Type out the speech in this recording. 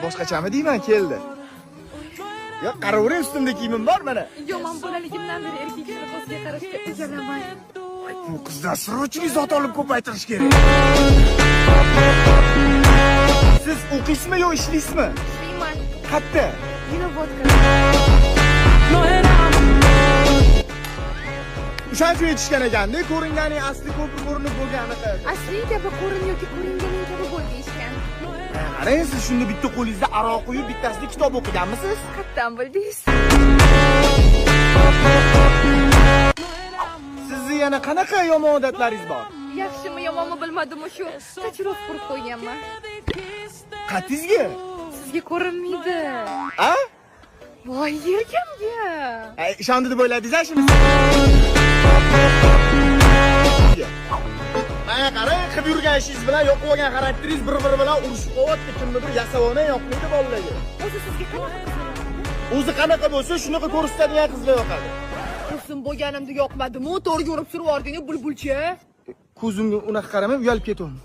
boshqachami deyman keldi. Ya qaravering ustimda kiyimim bor mana. Yomon bolaligimdan beri erkak libosiga qarashga egalaman. Bu qizdan sirrochilik zot olib ko'paytirish kerak. Siz o'qiysizmi yo ishlaysizmi? Ishlayman. Qayerda? Vinovodka. O'shancha yetishgan ekanda, ko'ringaning asli ko'pir ko'rinib bo'lgani qayerda? Asli kabi ko'rin yoki ko'ringaning kabi bo'l deyishgan. Qarang, siz shunda bitta qo'lingizda aroq quyib, bittasida kitob o'qiganmisiz? Qayerdan bildingiz? Sizni yana qanaqa yomon odatlaringiz bor? Yaxshimi yomonmi bilmadim, shu tatuirovka qurib qo'yganman. Qatingizga? Sizga ko'rinmaydi. A? Voy, yelkamga. Ishondi deb o'yladingiz-a shuni? Mana qarang, qilib yurgan ishingiz bilan yo'q bo'lgan xarakteringiz bir-biri bilan urushib qo'yapti. Kimnidir yasavona yoqmaydi bolalarga. O'zi sizga qanaqa qizlar? O'zi qanaqa bo'lsa, shunaqa ko'rsatadigan qizlar yoqadi. O'zim bo'lganimda yoqmadi-mu, to'g'ri yurib surib yordingiz bulbulchi. Ko'zimga unaqa qaramay uyalib ketaman.